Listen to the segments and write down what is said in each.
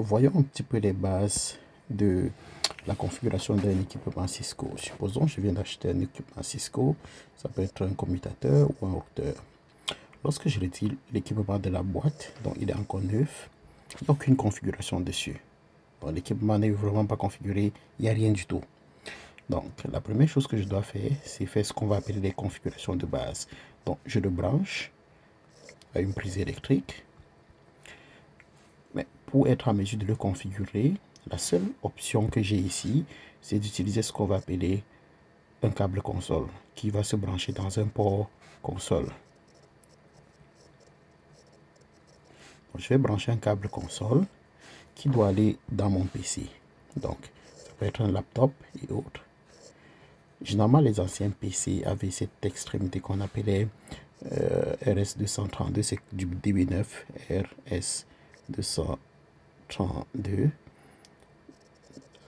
Voyons un petit peu les bases de la configuration d'un équipement Cisco. Supposons que je viens d'acheter un équipement Cisco, ça peut être un commutateur ou un routeur. Lorsque je retire l'équipement de la boîte, donc il est encore neuf, il n'y a aucune configuration dessus. Bon, l'équipement n'est vraiment pas configuré, il n'y a rien du tout. Donc la première chose que je dois faire, c'est faire ce qu'on va appeler les configurations de base. Donc je le branche à une prise électrique. Mais pour être en mesure de le configurer, la seule option que j'ai ici, c'est d'utiliser ce qu'on va appeler un câble console qui va se brancher dans un port console. Donc, je vais brancher un câble console qui doit aller dans mon PC. Donc, ça peut être un laptop et autres. Généralement, les anciens PC avaient cette extrémité qu'on appelait RS232, c'est du DB9, RS232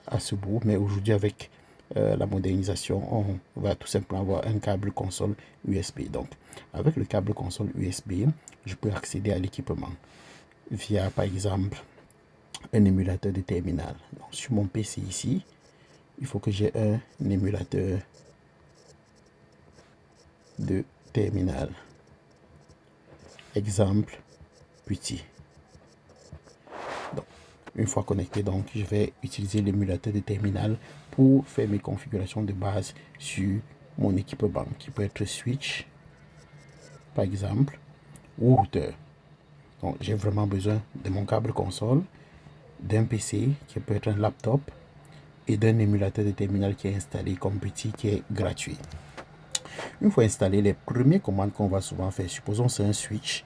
à ce bout, mais aujourd'hui avec la modernisation, on va tout simplement avoir un câble console USB. Donc, avec le câble console USB, je peux accéder à l'équipement via, par exemple, un émulateur de terminal. Donc, sur mon PC ici, il faut que j'ai un émulateur de terminal. Exemple, petit. Donc, une fois connecté, donc, je vais utiliser l'émulateur de terminal pour faire mes configurations de base sur mon équipement, qui peut être switch, par exemple, ou routeur. Donc, j'ai vraiment besoin de mon câble console, d'un PC, qui peut être un laptop, et d'un émulateur de terminal qui est installé comme petit, qui est gratuit. Une fois installé, les premières commandes qu'on va souvent faire, supposons c'est un switch.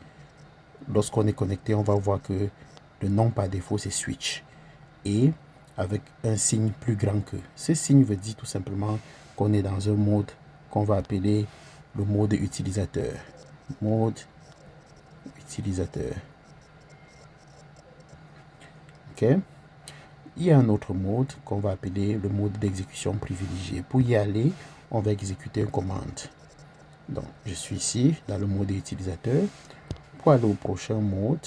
Lorsqu'on est connecté, on va voir que le nom par défaut, c'est switch. Et avec un signe plus grand que. Ce signe veut dire tout simplement qu'on est dans un mode qu'on va appeler le mode utilisateur. Mode utilisateur. OK? Il y a un autre mode qu'on va appeler le mode d'exécution privilégié. Pour y aller, on va exécuter une commande. Donc, je suis ici dans le mode utilisateur. Pour aller au prochain mode,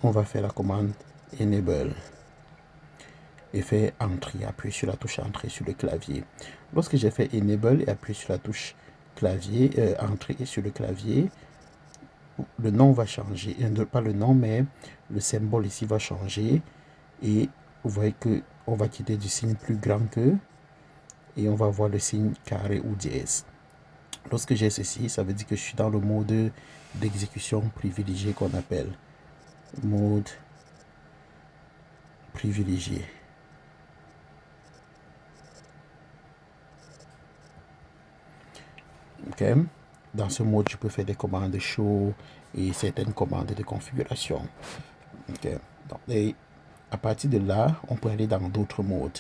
on va faire la commande enable et faire entrée, appuyer sur la touche entrée sur le clavier. Lorsque j'ai fait enable et appuyer sur la touche clavier, entrée sur le clavier, le nom va changer, pas le nom mais le symbole ici va changer, et vous voyez que on va quitter du signe plus grand que et on va voir le signe carré ou dièse. Lorsque j'ai ceci, ça veut dire que je suis dans le mode d'exécution privilégié qu'on appelle mode privilégié. OK. Dans ce mode, je peux faire des commandes show et certaines commandes de configuration. OK. Donc, et à partir de là, on peut aller dans d'autres modes.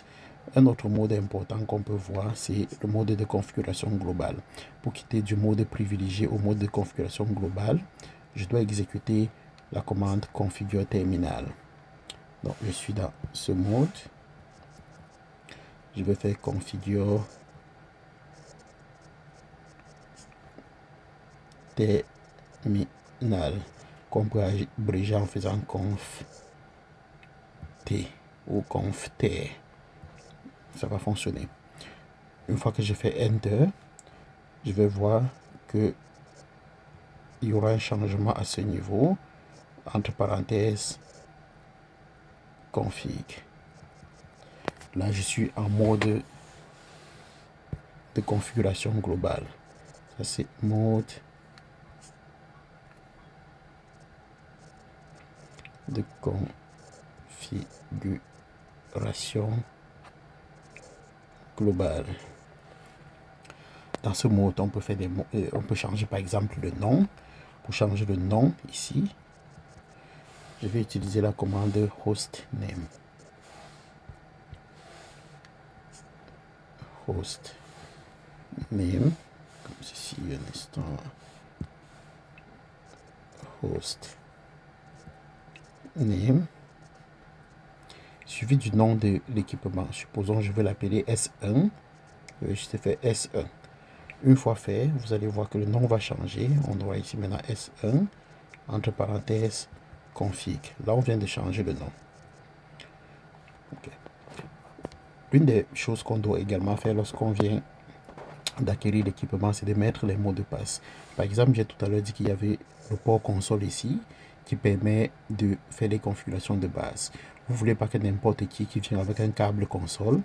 Un autre mode important qu'on peut voir, c'est le mode de configuration globale. Pour quitter du mode privilégié au mode de configuration globale, je dois exécuter la commande configure terminal. Donc, je suis dans ce mode. Je vais faire configure terminal, qu'on peut abréger en faisant conf t ou conf t. Ça va fonctionner. Une fois que je fais enter, je vais voir que il y aura un changement à ce niveau, entre parenthèses config. Là, je suis en mode de configuration globale. Ça, c'est mode de configuration globale. Dans ce mode, on peut faire on peut changer par exemple le nom. Pour changer le nom ici, je vais utiliser la commande host name. Host name, comme ceci, un instant. Host name, suivi du nom de l'équipement. Supposons je vais l'appeler S1. Je vais juste faire S1. Une fois fait, vous allez voir que le nom va changer. On doit ici maintenant S1, entre parenthèses, config. Là, on vient de changer le nom. Okay. L'une des choses qu'on doit également faire lorsqu'on vient d'acquérir l'équipement, c'est de mettre les mots de passe. Par exemple, j'ai tout à l'heure dit qu'il y avait le port console ici qui permet de faire les configurations de base. Vous ne voulez pas que n'importe qui vient avec un câble console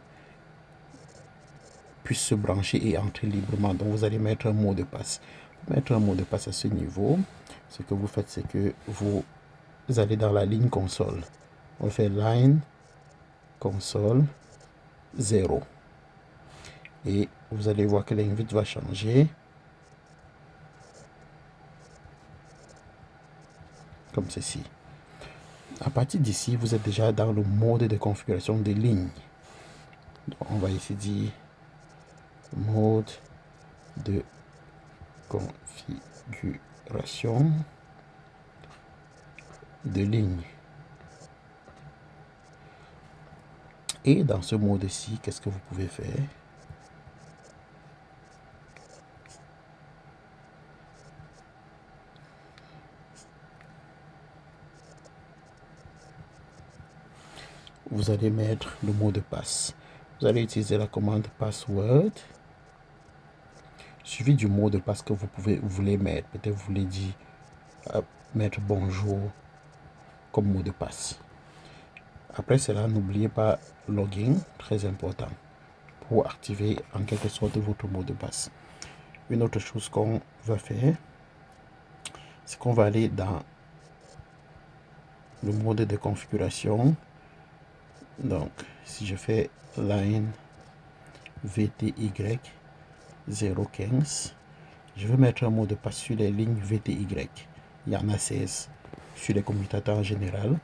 puisse se brancher et entrer librement. Donc, vous allez mettre un mot de passe. Pour mettre un mot de passe à ce niveau, ce que vous faites, c'est que vous allez dans la ligne console. On fait line console 0. Et vous allez voir que l'invite va changer. Comme ceci. À partir d'ici, vous êtes déjà dans le mode de configuration des lignes. Donc, on va ici dire mode de configuration de ligne. Et dans ce mode-ci, qu'est-ce que vous pouvez faire? Vous allez mettre le mot de passe. Vous allez utiliser la commande password suivi du mot de passe que vous voulez mettre. Peut-être vous voulez dire mettre bonjour comme mot de passe. Après cela, n'oubliez pas login, très important, pour activer en quelque sorte votre mot de passe. Une autre chose qu'on va faire, c'est qu'on va aller dans le mode de configuration. Donc, si je fais line VTY 015, je vais mettre un mot de passe sur les lignes VTY. Il y en a 16 sur les commutateurs en général.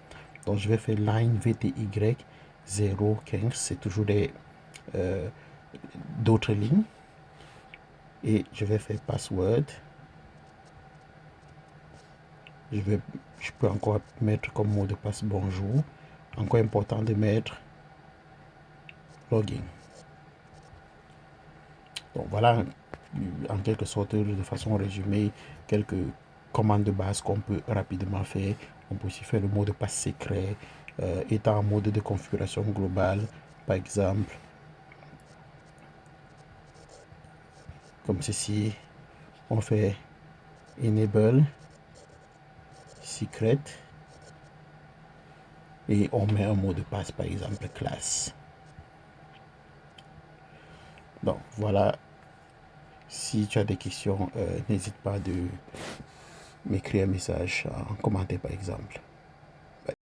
Donc, je vais faire line VTY 015. C'est toujours d'autres lignes. Et je vais faire password. Je peux encore mettre comme mot de passe bonjour. Encore important de mettre login. Donc voilà, en quelque sorte, de façon résumée, quelques commandes de base qu'on peut rapidement faire. On peut aussi faire le mot de passe secret, étant en mode de configuration globale, par exemple, comme ceci. On fait enable secret et on met un mot de passe, par exemple classe. Donc voilà, si tu as des questions, n'hésite pas de m'écrire un message en commentaire par exemple.